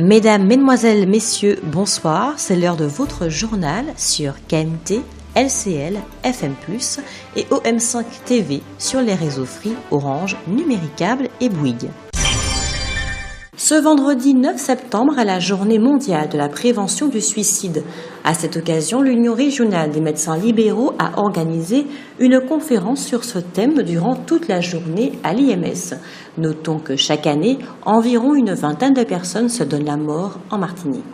Mesdames, Mesdemoiselles, Messieurs, bonsoir, c'est l'heure de votre journal sur KMT, LCL, FM+, et OM5 TV sur les réseaux Free, Orange, Numéricable et Bouygues. Ce vendredi 9 septembre est la journée mondiale de la prévention du suicide. À cette occasion, l'Union régionale des médecins libéraux a organisé une conférence sur ce thème durant toute la journée à l'IMS. Notons que chaque année, environ une vingtaine de personnes se donnent la mort en Martinique.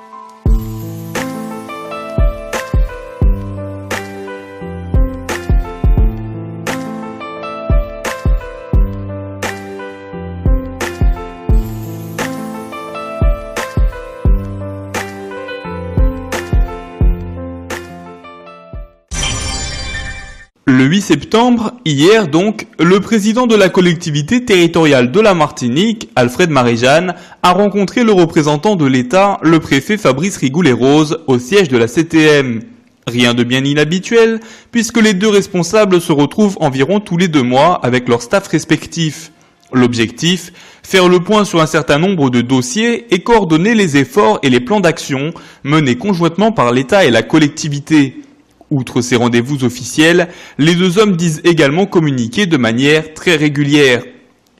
Le 8 septembre, hier donc, le président de la collectivité territoriale de la Martinique, Alfred Marie-Jeanne, a rencontré le représentant de l'État, le préfet Fabrice Rigou-les-Roses, au siège de la CTM. Rien de bien inhabituel, puisque les deux responsables se retrouvent environ tous les 2 mois avec leurs staffs respectifs. L'objectif, faire le point sur un certain nombre de dossiers et coordonner les efforts et les plans d'action menés conjointement par l'État et la collectivité. Outre ces rendez-vous officiels, les deux hommes disent également communiquer de manière très régulière.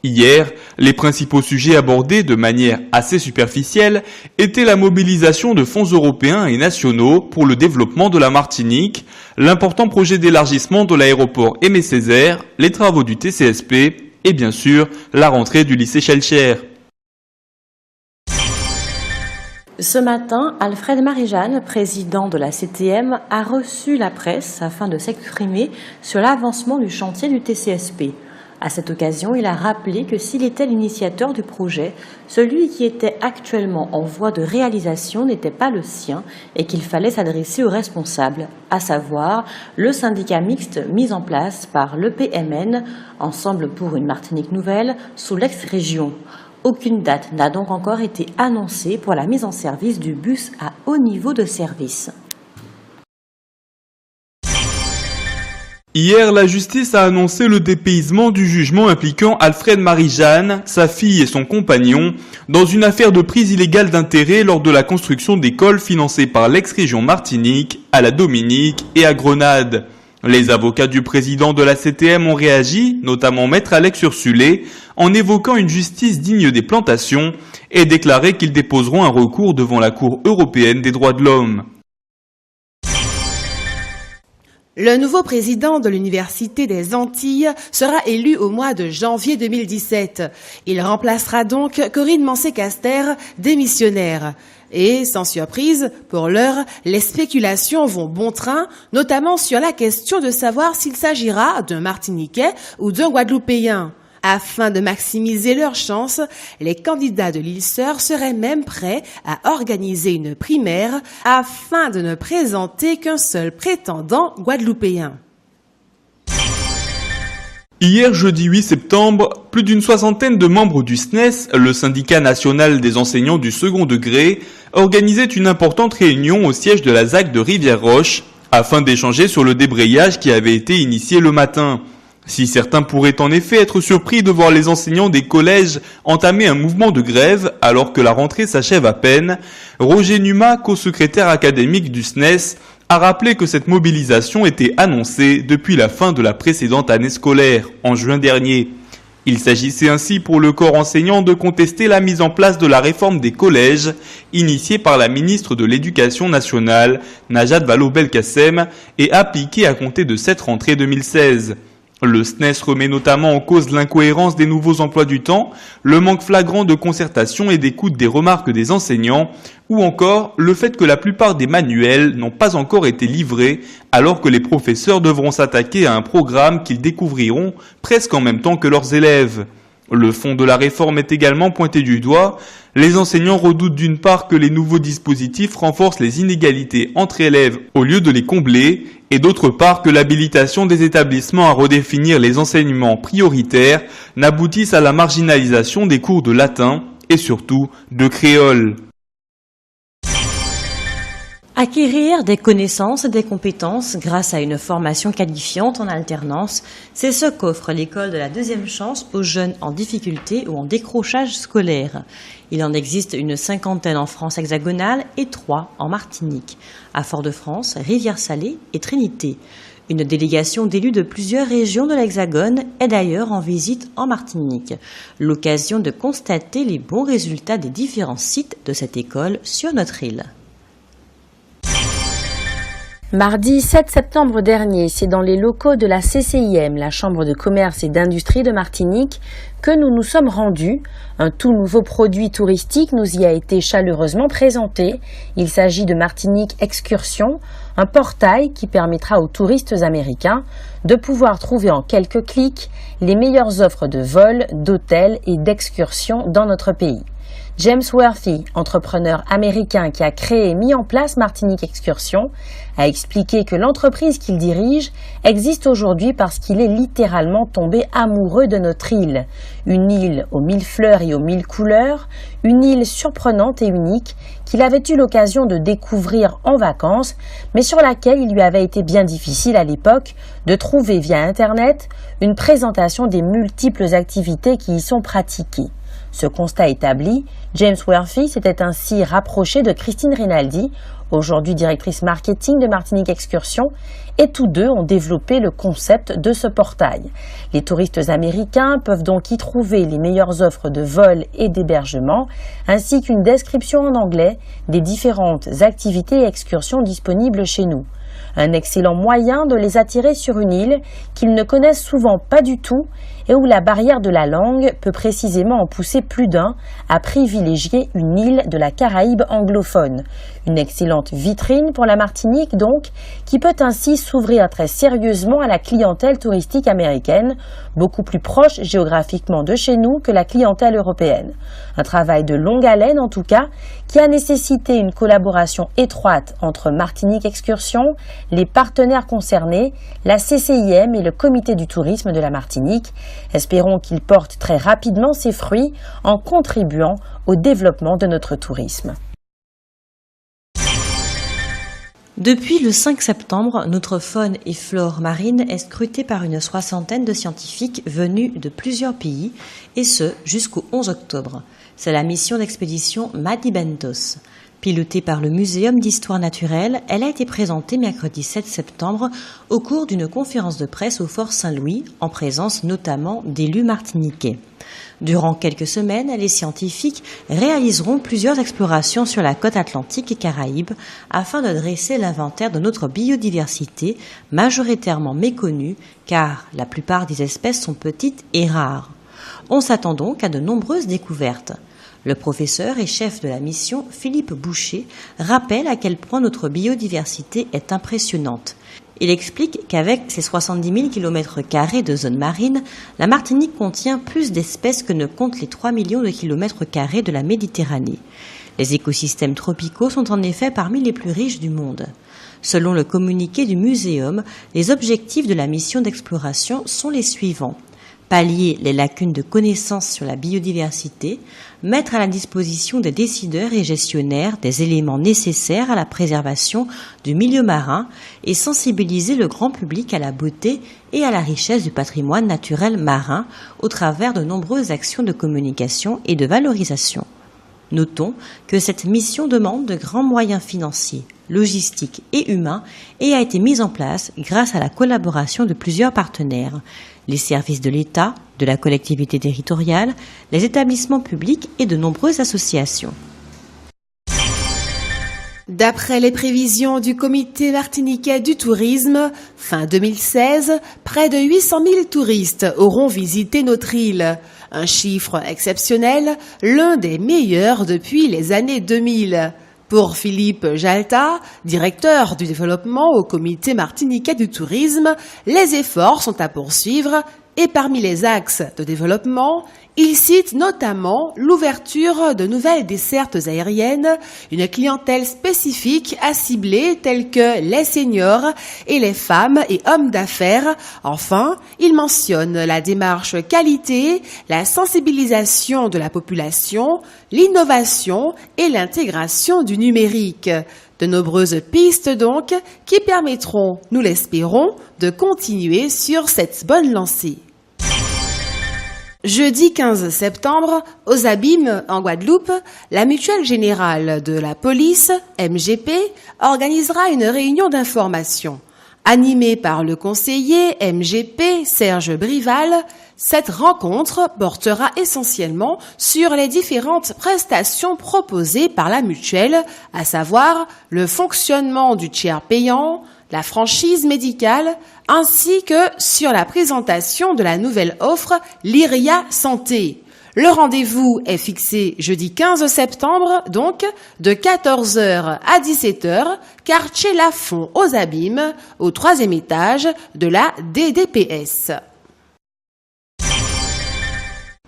Hier, les principaux sujets abordés de manière assez superficielle étaient la mobilisation de fonds européens et nationaux pour le développement de la Martinique, l'important projet d'élargissement de l'aéroport Aimé Césaire, les travaux du TCSP et bien sûr la rentrée du lycée Schellcher. Ce matin, Alfred Marie-Jeanne, président de la CTM, a reçu la presse afin de s'exprimer sur l'avancement du chantier du TCSP. À cette occasion, il a rappelé que s'il était l'initiateur du projet, celui qui était actuellement en voie de réalisation n'était pas le sien et qu'il fallait s'adresser aux responsables, à savoir le syndicat mixte mis en place par l'EPMN, Ensemble pour une Martinique nouvelle, sous l'ex-région. Aucune date n'a donc encore été annoncée pour la mise en service du bus à haut niveau de service. Hier, la justice a annoncé le dépaysement du jugement impliquant Alfred Marie-Jeanne, sa fille et son compagnon, dans une affaire de prise illégale d'intérêt lors de la construction d'écoles financées par l'ex-région Martinique, à la Dominique et à Grenade. Les avocats du président de la CTM ont réagi, notamment maître Alex Ursulé, en évoquant une justice digne des plantations et déclaré qu'ils déposeront un recours devant la Cour européenne des droits de l'homme. Le nouveau président de l'Université des Antilles sera élu au mois de janvier 2017. Il remplacera donc Corinne Mancé-Caster, démissionnaire. Et, sans surprise, pour l'heure, les spéculations vont bon train, notamment sur la question de savoir s'il s'agira d'un Martiniquais ou d'un Guadeloupéen. Afin de maximiser leurs chances, les candidats de l'île-Sœur seraient même prêts à organiser une primaire afin de ne présenter qu'un seul prétendant guadeloupéen. Hier, jeudi 8 septembre, plus d'une soixantaine de membres du SNES, le syndicat national des enseignants du second degré, organisaient une importante réunion au siège de la ZAC de Rivière-Roche afin d'échanger sur le débrayage qui avait été initié le matin. Si certains pourraient en effet être surpris de voir les enseignants des collèges entamer un mouvement de grève alors que la rentrée s'achève à peine, Roger Numa, co-secrétaire académique du SNES, a rappelé que cette mobilisation était annoncée depuis la fin de la précédente année scolaire, en juin dernier. Il s'agissait ainsi pour le corps enseignant de contester la mise en place de la réforme des collèges, initiée par la ministre de l'Éducation nationale, Najat Vallaud-Belkacem, et appliquée à compter de cette rentrée 2016. Le SNES remet notamment en cause l'incohérence des nouveaux emplois du temps, le manque flagrant de concertation et d'écoute des remarques des enseignants, ou encore le fait que la plupart des manuels n'ont pas encore été livrés alors que les professeurs devront s'attaquer à un programme qu'ils découvriront presque en même temps que leurs élèves. Le fond de la réforme est également pointé du doigt. Les enseignants redoutent d'une part que les nouveaux dispositifs renforcent les inégalités entre élèves au lieu de les combler, et d'autre part que l'habilitation des établissements à redéfinir les enseignements prioritaires n'aboutisse à la marginalisation des cours de latin et surtout de créole. Acquérir des connaissances et des compétences grâce à une formation qualifiante en alternance, c'est ce qu'offre l'école de la deuxième chance aux jeunes en difficulté ou en décrochage scolaire. Il en existe une 50aine en France hexagonale et 3 en Martinique, à Fort-de-France, Rivière-Salée et Trinité. Une délégation d'élus de plusieurs régions de l'Hexagone est d'ailleurs en visite en Martinique. L'occasion de constater les bons résultats des différents sites de cette école sur notre île. Mardi 7 septembre dernier, c'est dans les locaux de la CCIM, la Chambre de commerce et d'industrie de Martinique, que nous nous sommes rendus. Un tout nouveau produit touristique nous y a été chaleureusement présenté. Il s'agit de Martinique Excursion, un portail qui permettra aux touristes américains de pouvoir trouver en quelques clics les meilleures offres de vol, d'hôtels et d'excursions dans notre pays. James Worthy, entrepreneur américain qui a créé et mis en place Martinique Excursion, a expliqué que l'entreprise qu'il dirige existe aujourd'hui parce qu'il est littéralement tombé amoureux de notre île. Une île aux 1000 fleurs et aux 1000 couleurs, une île surprenante et unique qu'il avait eu l'occasion de découvrir en vacances, mais sur laquelle il lui avait été bien difficile à l'époque de trouver via Internet une présentation des multiples activités qui y sont pratiquées. Ce constat établi, James Worthy s'était ainsi rapproché de Christine Rinaldi, aujourd'hui directrice marketing de Martinique Excursion, et tous deux ont développé le concept de ce portail. Les touristes américains peuvent donc y trouver les meilleures offres de vol et d'hébergement, ainsi qu'une description en anglais des différentes activités et excursions disponibles chez nous. Un excellent moyen de les attirer sur une île qu'ils ne connaissent souvent pas du tout et où la barrière de la langue peut précisément en pousser plus d'un à privilégier une île de la Caraïbe anglophone. Une excellente vitrine pour la Martinique donc, qui peut ainsi s'ouvrir très sérieusement à la clientèle touristique américaine, beaucoup plus proche géographiquement de chez nous que la clientèle européenne. Un travail de longue haleine en tout cas, qui a nécessité une collaboration étroite entre Martinique Excursion, les partenaires concernés, la CCIM et le comité du tourisme de la Martinique. Espérons qu'il porte très rapidement ses fruits en contribuant au développement de notre tourisme. Depuis le 5 septembre, notre faune et flore marine est scrutée par une 60aine de scientifiques venus de plusieurs pays, et ce jusqu'au 11 octobre. C'est la mission d'expédition Madibentos. Pilotée par le Muséum d'histoire naturelle, elle a été présentée mercredi 7 septembre au cours d'une conférence de presse au Fort Saint-Louis, en présence notamment d'élus martiniquais. Durant quelques semaines, les scientifiques réaliseront plusieurs explorations sur la côte atlantique et Caraïbes afin de dresser l'inventaire de notre biodiversité, majoritairement méconnue car la plupart des espèces sont petites et rares. On s'attend donc à de nombreuses découvertes. Le professeur et chef de la mission, Philippe Boucher, rappelle à quel point notre biodiversité est impressionnante. Il explique qu'avec ses 70 000 km² de zone marine, la Martinique contient plus d'espèces que ne comptent les 3 millions de km² de la Méditerranée. Les écosystèmes tropicaux sont en effet parmi les plus riches du monde. Selon le communiqué du Muséum, les objectifs de la mission d'exploration sont les suivants. Pallier les lacunes de connaissances sur la biodiversité, mettre à la disposition des décideurs et gestionnaires des éléments nécessaires à la préservation du milieu marin et sensibiliser le grand public à la beauté et à la richesse du patrimoine naturel marin au travers de nombreuses actions de communication et de valorisation. Notons que cette mission demande de grands moyens financiers, logistiques et humains et a été mise en place grâce à la collaboration de plusieurs partenaires, les services de l'État, de la collectivité territoriale, les établissements publics et de nombreuses associations. D'après les prévisions du comité martiniquais du tourisme, fin 2016, près de 800 000 touristes auront visité notre île. Un chiffre exceptionnel, l'un des meilleurs depuis les années 2000. Pour Philippe Jalta, directeur du développement au comité martiniquais du tourisme, les efforts sont à poursuivre et parmi les axes de développement, il cite notamment l'ouverture de nouvelles dessertes aériennes, une clientèle spécifique à cibler telle que les seniors et les femmes et hommes d'affaires. Enfin, il mentionne la démarche qualité, la sensibilisation de la population, l'innovation et l'intégration du numérique. De nombreuses pistes donc qui permettront, nous l'espérons, de continuer sur cette bonne lancée. Jeudi 15 septembre, aux Abîmes, en Guadeloupe, la Mutuelle Générale de la Police, MGP, organisera une réunion d'information. Animée par le conseiller MGP Serge Brival, cette rencontre portera essentiellement sur les différentes prestations proposées par la mutuelle, à savoir le fonctionnement du tiers payant, la franchise médicale, ainsi que sur la présentation de la nouvelle offre Lyria Santé. Le rendez-vous est fixé jeudi 15 septembre, donc de 14h à 17h, quartier Lafont aux Abîmes, au 3e étage de la DDPS.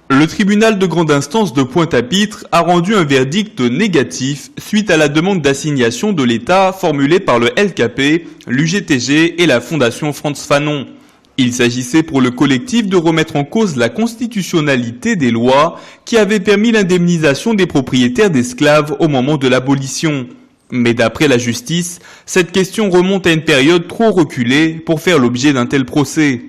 Le tribunal de grande instance de Pointe-à-Pitre a rendu un verdict négatif suite à la demande d'assignation de l'État formulée par le LKP, l'UGTG et la Fondation Frantz Fanon. Il s'agissait pour le collectif de remettre en cause la constitutionnalité des lois qui avaient permis l'indemnisation des propriétaires d'esclaves au moment de l'abolition. Mais d'après la justice, cette question remonte à une période trop reculée pour faire l'objet d'un tel procès.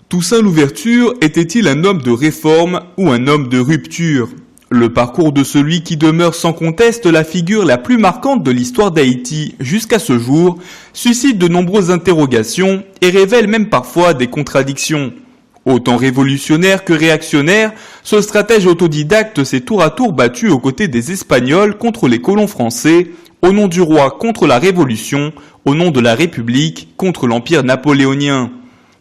Toussaint Louverture était-il un homme de réforme ou un homme de rupture ? Le parcours de celui qui demeure sans conteste la figure la plus marquante de l'histoire d'Haïti jusqu'à ce jour suscite de nombreuses interrogations et révèle même parfois des contradictions. Autant révolutionnaire que réactionnaire, ce stratège autodidacte s'est tour à tour battu aux côtés des Espagnols contre les colons français, au nom du roi contre la Révolution, au nom de la République contre l'Empire napoléonien.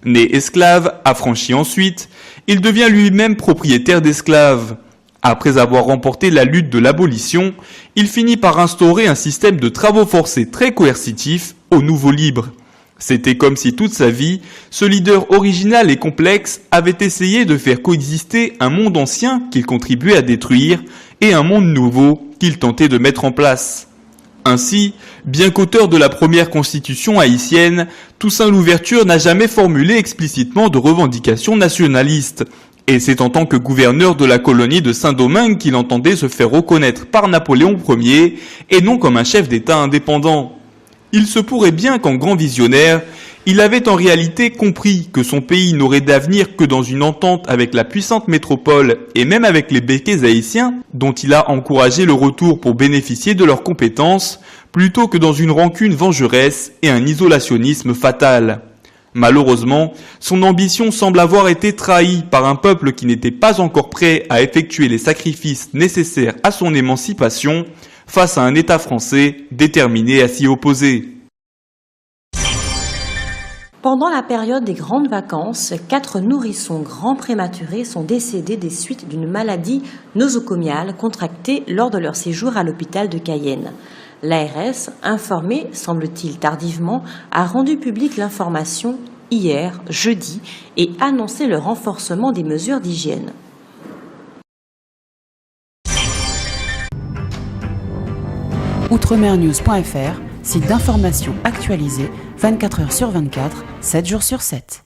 Né esclave, affranchi ensuite, il devient lui-même propriétaire d'esclaves. Après avoir remporté la lutte de l'abolition, il finit par instaurer un système de travaux forcés très coercitif aux nouveaux libres. C'était comme si toute sa vie, ce leader original et complexe avait essayé de faire coexister un monde ancien qu'il contribuait à détruire et un monde nouveau qu'il tentait de mettre en place. Ainsi, bien qu'auteur de la première constitution haïtienne, Toussaint Louverture n'a jamais formulé explicitement de revendications nationalistes. Et c'est en tant que gouverneur de la colonie de Saint-Domingue qu'il entendait se faire reconnaître par Napoléon Ier et non comme un chef d'État indépendant. Il se pourrait bien qu'en grand visionnaire, il avait en réalité compris que son pays n'aurait d'avenir que dans une entente avec la puissante métropole et même avec les békés haïtiens, dont il a encouragé le retour pour bénéficier de leurs compétences, plutôt que dans une rancune vengeresse et un isolationnisme fatal. Malheureusement, son ambition semble avoir été trahie par un peuple qui n'était pas encore prêt à effectuer les sacrifices nécessaires à son émancipation face à un État français déterminé à s'y opposer. Pendant la période des grandes vacances, 4 nourrissons grands prématurés sont décédés des suites d'une maladie nosocomiale contractée lors de leur séjour à l'hôpital de Cayenne. L'ARS, informée, semble-t-il tardivement, a rendu publique l'information hier, jeudi, et annoncé le renforcement des mesures d'hygiène. Outremernews.fr, site d'information actualisé 24h sur 24, 7 jours sur 7.